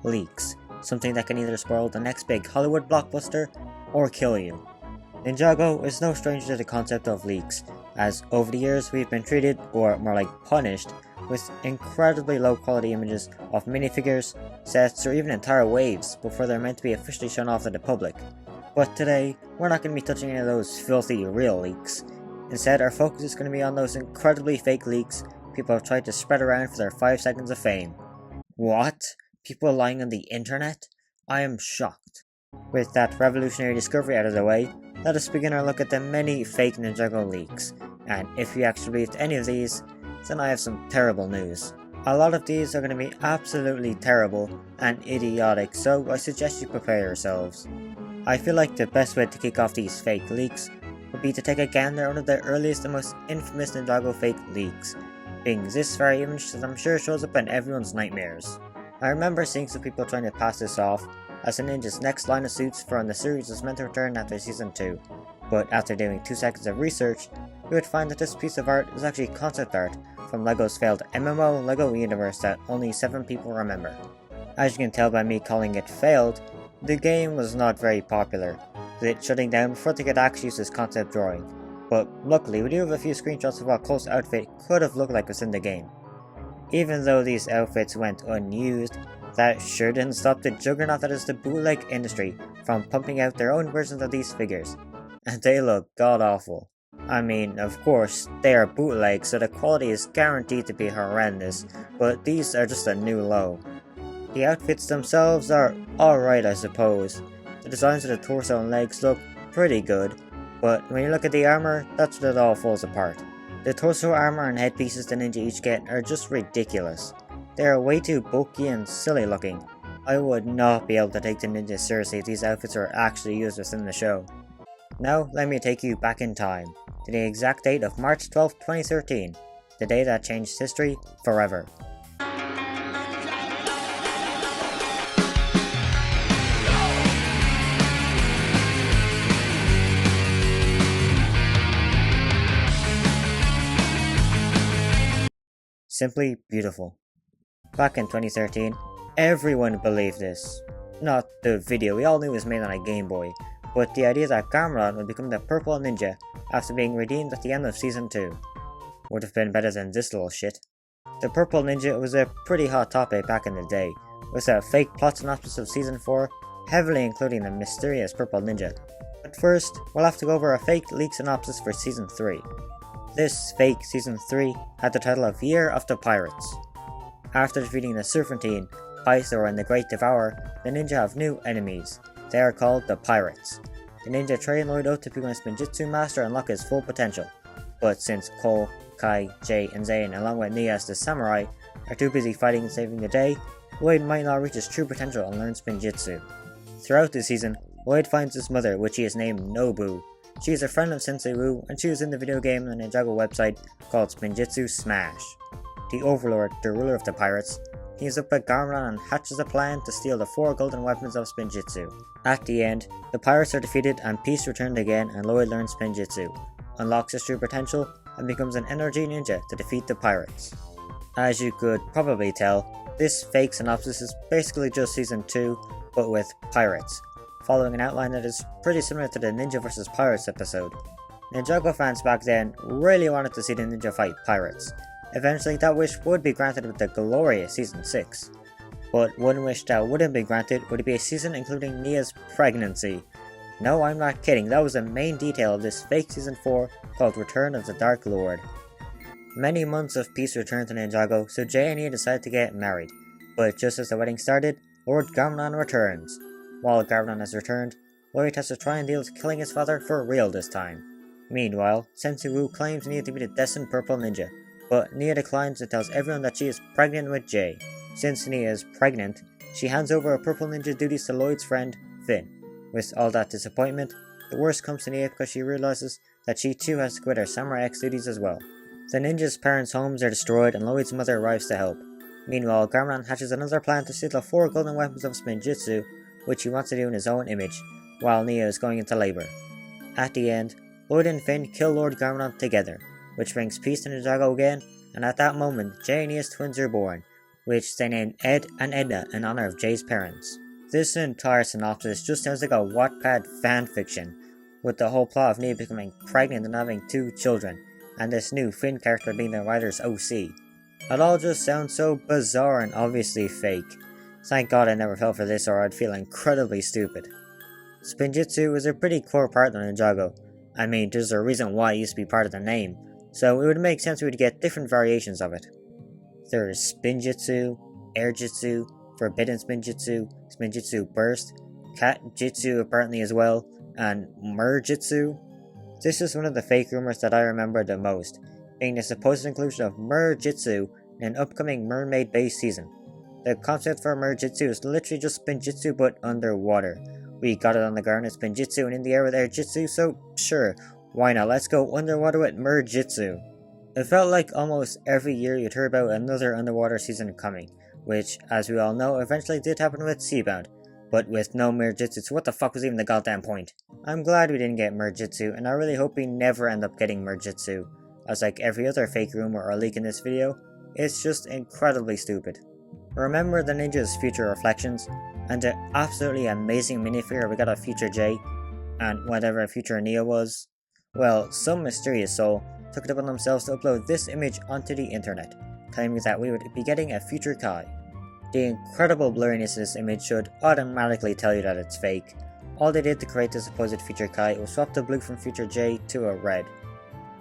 leaks, something that can either spoil the next big Hollywood blockbuster or kill you. Ninjago is no stranger to the concept of leaks, as over the years we've been treated, or more like punished, with incredibly low quality images of minifigures, sets, or even entire waves before they're meant to be officially shown off to the public. But today, we're not going to be touching any of those filthy real leaks. Instead, our focus is going to be on those incredibly fake leaks people have tried to spread around for their 5 seconds of fame. What? People lying on the internet? I am shocked. With that revolutionary discovery out of the way, let us begin our look at the many fake Ninjago leaks. And if you actually believed any of these, then I have some terrible news. A lot of these are going to be absolutely terrible and idiotic, so I suggest you prepare yourselves. I feel like the best way to kick off these fake leaks would be to take a gander at one of the earliest and most infamous Ninjago fake leaks, being this very image that I'm sure shows up in everyone's nightmares. I remember seeing some people trying to pass this off as the ninja's next line of suits for when the series was meant to return after season 2, but after doing 2 seconds of research, you would find that this piece of art is actually concept art from LEGO's failed MMO LEGO Universe that only 7 people remember. As you can tell by me calling it failed, the game was not very popular, with it shutting down before they could actually use this concept drawing, but luckily we do have a few screenshots of what Cole's outfit could have looked like within the game. Even though these outfits went unused, that sure didn't stop the juggernaut that is the bootleg industry from pumping out their own versions of these figures, and they look god awful. I mean, of course, they are bootlegs, so the quality is guaranteed to be horrendous, but these are just a new low. The outfits themselves are alright, I suppose. The designs of the torso and legs look pretty good, but when you look at the armor, that's when it all falls apart. The torso armor and headpieces the ninja each get are just ridiculous. They are way too bulky and silly looking. I would not be able to take the ninjas seriously if these outfits were actually used within the show. Now let me take you back in time, to the exact date of March 12, 2013, the day that changed history forever. Simply beautiful. Back in 2013, everyone believed this. Not the video we all knew was made on a Game Boy, but the idea that Garmadon would become the purple ninja after being redeemed at the end of season 2. Would have been better than this little shit. The purple ninja was a pretty hot topic back in the day, with a fake plot synopsis of season 4 heavily including the mysterious purple ninja. But first, we'll have to go over a fake leak synopsis for season 3. This fake season 3 had the title of Year of the Pirates. After defeating the Serpentine, Pythor and the Great Devourer, the ninja have new enemies. They are called the Pirates. The ninja train Lloyd out to become a spinjitzu master and unlock his full potential. But since Cole, Kai, Jay, and Zane, along with Nia as the samurai, are too busy fighting and saving the day, Lloyd might not reach his true potential and learn spinjitzu. Throughout the season, Lloyd finds his mother, which he has named Nobu. She is a friend of Sensei Wu, and she was in the video game on the Ninjago website called Spinjitzu Smash. The Overlord, the ruler of the pirates, teams up with Garmadon and hatches a plan to steal the 4 golden weapons of Spinjitzu. At the end, the pirates are defeated and peace returned again, and Lloyd learns Spinjitzu, unlocks his true potential, and becomes an energy ninja to defeat the pirates. As you could probably tell, this fake synopsis is basically just season 2, but with pirates, following an outline that is pretty similar to the Ninja vs Pirates episode. Ninjago fans back then really wanted to see the ninja fight pirates. Eventually that wish would be granted with the glorious season 6. But one wish that wouldn't be granted would be a season including Nia's pregnancy. No, I'm not kidding, that was the main detail of this fake season 4 called Return of the Dark Lord. Many months of peace returned to Ninjago, so Jay and Nia decided to get married. But just as the wedding started, Lord Garmadon returns. While Garmadon has returned, Lloyd has to try and deal with killing his father for real this time. Meanwhile, Sensei Wu claims Nia to be the destined purple ninja, but Nia declines and tells everyone that she is pregnant with Jay. Since Nia is pregnant, she hands over her purple ninja duties to Lloyd's friend, Finn. With all that disappointment, the worst comes to Nia because she realizes that she too has to quit her Samurai X duties as well. The ninja's parents' homes are destroyed and Lloyd's mother arrives to help. Meanwhile, Garmadon hatches another plan to steal the 4 golden weapons of Spinjitzu, which he wants to do in his own image, while Nia is going into labor. At the end, Lloyd and Finn kill Lord Garmadon together, which brings peace to Ninjago again, and at that moment, Jay and Nia's twins are born, which they named Ed and Edna in honor of Jay's parents. This entire synopsis just sounds like a Wattpad fanfiction, with the whole plot of Nia becoming pregnant and having 2 children, and this new Finn character being the writer's OC. It all just sounds so bizarre and obviously fake. Thank God I never fell for this or I'd feel incredibly stupid. Spinjitzu is a pretty core part of Ninjago. I mean, there's a reason why it used to be part of the name, so it would make sense we would get different variations of it. There's spinjitzu, airjitzu, forbidden spinjitzu, spinjitzu burst, cat jitsu apparently as well, and merjitzu. This is one of the fake rumors that I remember the most, being the supposed inclusion of merjitzu in an upcoming mermaid based season. The concept for merjitzu is literally just spinjitzu but underwater. We got it on the ground with spinjitzu and in the air with airjitzu, so sure, why not, let's go underwater with merjitzu. It felt like almost every year you'd hear about another underwater season coming, which, as we all know, eventually did happen with Seabound, but with no merjitzu, so what the fuck was even the goddamn point? I'm glad we didn't get merjitzu, and I really hope we never end up getting merjitzu, as like every other fake rumor or leak in this video, it's just incredibly stupid. Remember the ninja's future reflections, and the absolutely amazing minifigure we got of future Jay, and whatever future Nia was? Well, some mysterious soul took it upon themselves to upload this image onto the internet, claiming that we would be getting a future Kai. The incredible blurriness of this image should automatically tell you that it's fake. All they did to create the supposed future Kai was swap the blue from future J to a red.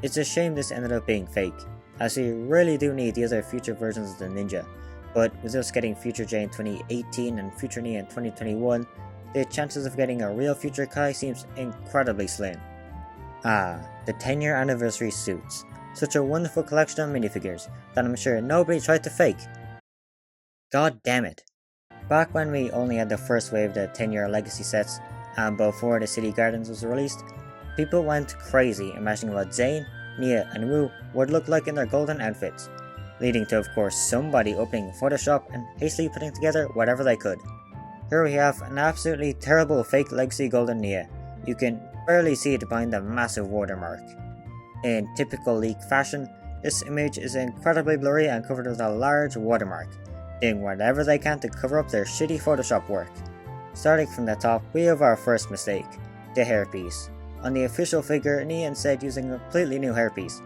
It's a shame this ended up being fake, as we really do need the other future versions of the ninja, but with us getting future J in 2018 and future Nia in 2021, the chances of getting a real future Kai seems incredibly slim. Ah, the 10-year anniversary suits. Such a wonderful collection of minifigures that I'm sure nobody tried to fake. God damn it. Back when we only had the first wave of the 10-year legacy sets, and before the City Gardens was released, people went crazy imagining what Zane, Nia, and Wu would look like in their golden outfits, leading to of course somebody opening Photoshop and hastily putting together whatever they could. Here we have an absolutely terrible fake legacy golden Nia. You can barely see it behind the massive watermark. In typical leak fashion, this image is incredibly blurry and covered with a large watermark, doing whatever they can to cover up their shitty Photoshop work. Starting from the top, we have our first mistake, the hairpiece. On the official figure, Nia instead using a completely new hairpiece.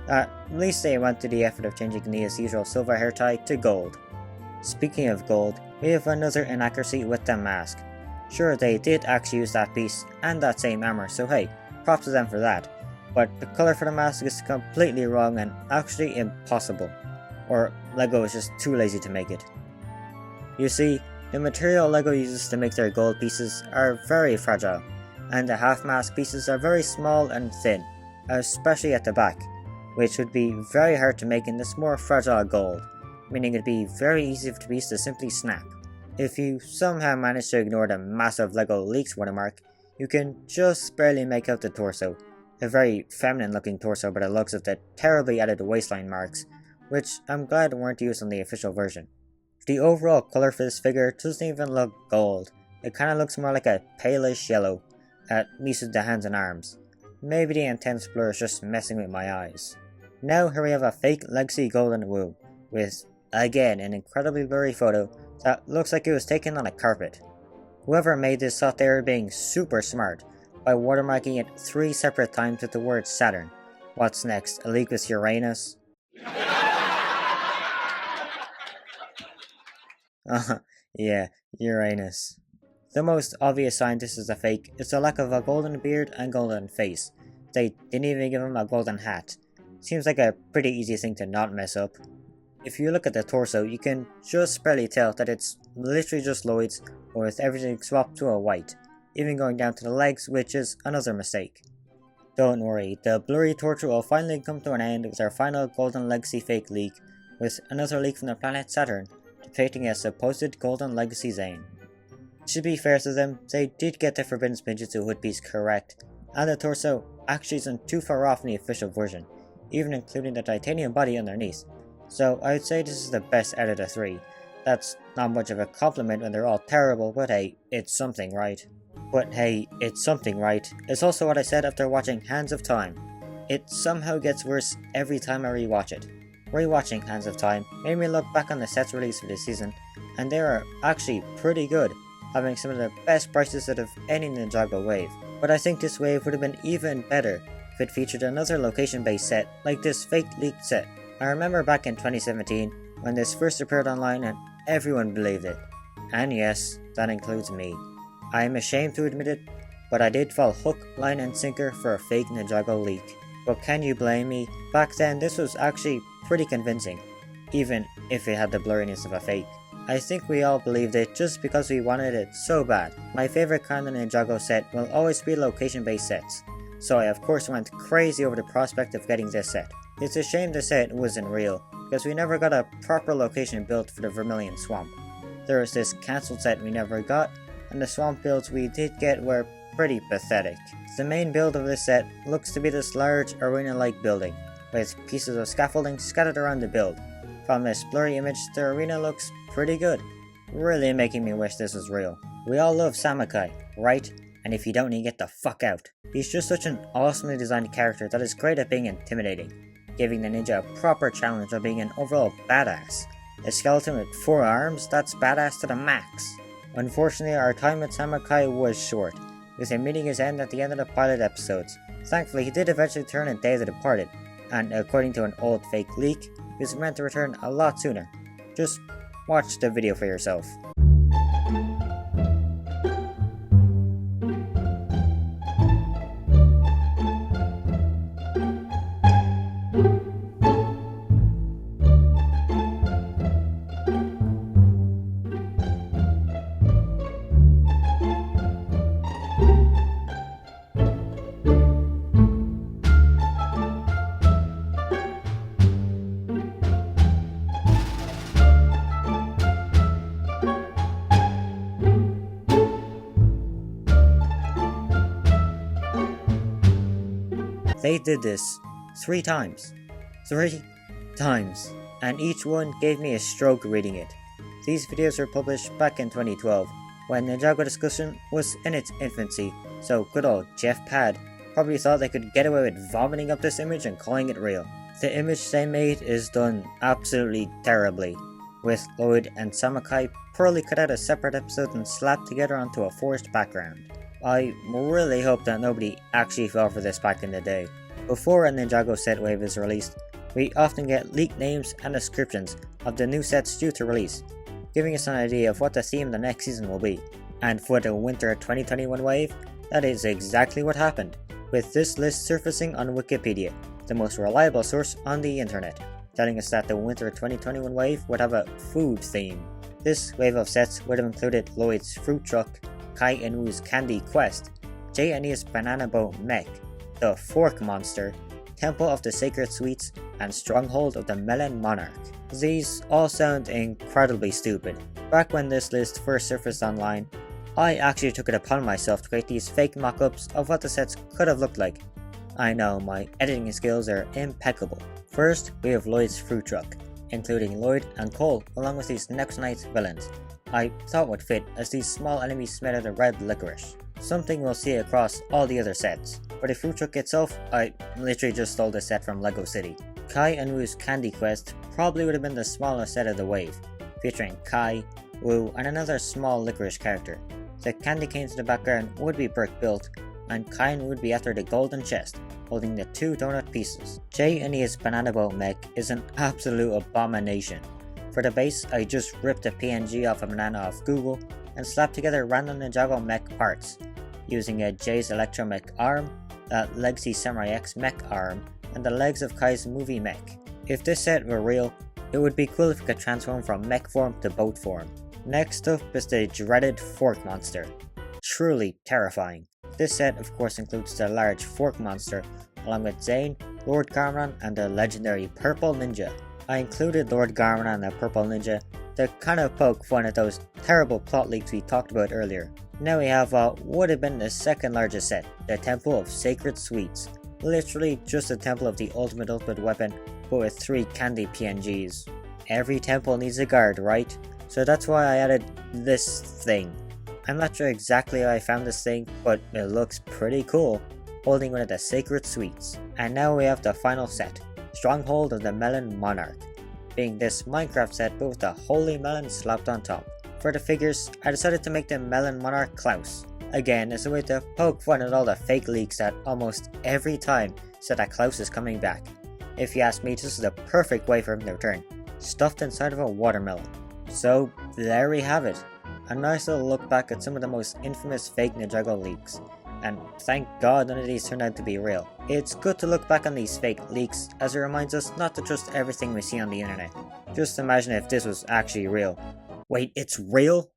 At least they went to the effort of changing Nia's usual silver hair tie to gold. Speaking of gold, we have another inaccuracy with the mask. Sure, they did actually use that piece and that same armor, so hey, props to them for that. But the colour for the mask is completely wrong and actually impossible. Or LEGO is just too lazy to make it. You see, the material LEGO uses to make their gold pieces are very fragile, and the half mask pieces are very small and thin, especially at the back, which would be very hard to make in this more fragile gold, meaning it'd be very easy for the piece to simply snap. If you somehow manage to ignore the massive LEGO Leaks watermark, you can just barely make out the torso, a very feminine looking torso by the looks of the terribly added waistline marks, which I'm glad weren't used on the official version. The overall colour for this figure doesn't even look gold, it kinda looks more like a palish yellow, at least with the hands and arms. Maybe the intense blur is just messing with my eyes. Now here we have a fake Legacy Golden Wu, with, again, an incredibly blurry photo that looks like it was taken on a carpet. Whoever made this thought they were being super smart by watermarking it 3 separate times with the word Saturn. What's next, a leak with Uranus? Yeah, Uranus. The most obvious sign this is a fake is the lack of a golden beard and golden face. They didn't even give him a golden hat. Seems like a pretty easy thing to not mess up. If you look at the torso, you can just barely tell that it's literally just Lloyd's with everything swapped to a white, even going down to the legs, which is another mistake. Don't worry, the blurry torture will finally come to an end with our final Golden Legacy fake leak, with another leak from the planet Saturn, depicting a supposed Golden Legacy Zane. To be fair to them, they did get the Forbidden Spinjitzu hood piece correct, and the torso actually isn't too far off from the official version, even including the titanium body underneath. So I would say this is the best out of the 3. That's not much of a compliment when they're all terrible, but hey, it's something, right? But hey, it's something, right? It's also what I said after watching Hands of Time. It somehow gets worse every time I rewatch it. Rewatching Hands of Time made me look back on the sets released for this season, and they are actually pretty good, having some of the best prices out of any Ninjago wave. But I think this wave would have been even better if it featured another location-based set like this fake leaked set. I remember back in 2017 when this first appeared online and everyone believed it. And yes, that includes me. I am ashamed to admit it, but I did fall hook, line and sinker for a fake Ninjago leak. But can you blame me? Back then this was actually pretty convincing, even if it had the blurriness of a fake. I think we all believed it just because we wanted it so bad. My favourite kind of Ninjago set will always be location based sets, so I of course went crazy over the prospect of getting this set. It's a shame the set wasn't real, because we never got a proper location built for the Vermilion Swamp. There was this cancelled set we never got, and the swamp builds we did get were pretty pathetic. The main build of this set looks to be this large arena-like building, with pieces of scaffolding scattered around the build. From this blurry image, the arena looks pretty good, really making me wish this was real. We all love Samakai, right? And if you don't, you get the fuck out. He's just such an awesomely designed character that is great at being intimidating, giving the ninja a proper challenge of being an overall badass. A skeleton with 4 arms, that's badass to the max. Unfortunately, our time with Samakai was short, with him meeting his end at the end of the pilot episodes. Thankfully, he did eventually turn in Day of the Departed, and according to an old fake leak, he was meant to return a lot sooner. Just watch the video for yourself. They did this 3 times. 3 times. And each one gave me a stroke reading it. These videos were published back in 2012, when Ninjago discussion was in its infancy, so good old Jeff Pad probably thought they could get away with vomiting up this image and calling it real. The image they made is done absolutely terribly, with Lloyd and Samakai poorly cut out as separate episodes and slapped together onto a forced background. I really hope that nobody actually fell for this back in the day. Before a Ninjago set wave is released, we often get leaked names and descriptions of the new sets due to release, giving us an idea of what the theme the next season will be. And for the Winter 2021 wave, that is exactly what happened, with this list surfacing on Wikipedia, the most reliable source on the internet, telling us that the Winter 2021 wave would have a food theme. This wave of sets would have included Lloyd's Fruit Truck, Kai and Wu's Candy Quest, Jay and Ia's Banana Boat Mech, the Fork Monster, Temple of the Sacred Sweets, and Stronghold of the Melon Monarch. These all sound incredibly stupid. Back when this list first surfaced online, I actually took it upon myself to create these fake mock-ups of what the sets could have looked like. I know, my editing skills are impeccable. First, we have Lloyd's Fruit Truck, including Lloyd and Cole along with these next night's villains. I thought would fit as these small enemies smell of red licorice, something we'll see across all the other sets. For the fruit truck itself, I literally just stole this set from Lego City. Kai and Wu's Candy Quest probably would have been the smallest set of the wave, featuring Kai, Wu, and another small licorice character. The candy canes in the background would be brick built, and Kai would be after the golden chest, holding the 2 donut pieces. Jay and Ia's Banana Boat Mech is an absolute abomination. For the base, I just ripped a PNG off a banana off Google and slapped together random Ninjago mech parts, using a Jay's Electromech arm, a Legacy Samurai X mech arm, and the legs of Kai's movie mech. If this set were real, it would be cool if it could transform from mech form to boat form. Next up is the dreaded Fork Monster. Truly terrifying. This set of course includes the large Fork Monster, along with Zane, Lord Garmadon, and the legendary Purple Ninja. I included Lord Garmadon and the Purple Ninja to kind of poke fun at those terrible plot leaks we talked about earlier. Now we have what would have been the second largest set, the Temple of Sacred Sweets. Literally just a temple of the ultimate weapon, but with 3 candy PNGs. Every temple needs a guard, right? So that's why I added this thing. I'm not sure exactly how I found this thing, but it looks pretty cool, holding one of the Sacred Sweets. And now we have the final set, Stronghold of the Melon Monarch, being this Minecraft set but with a holy melon slapped on top. For the figures, I decided to make the Melon Monarch Klaus. Again, as a way to poke fun at all the fake leaks that almost every time said that Klaus is coming back. If you ask me, this is the perfect way for him to return, stuffed inside of a watermelon. So there we have it, a nice little look back at some of the most infamous fake Ninjago leaks. And thank God none of these turned out to be real. It's good to look back on these fake leaks as it reminds us not to trust everything we see on the internet. Just imagine if this was actually real. Wait, it's real?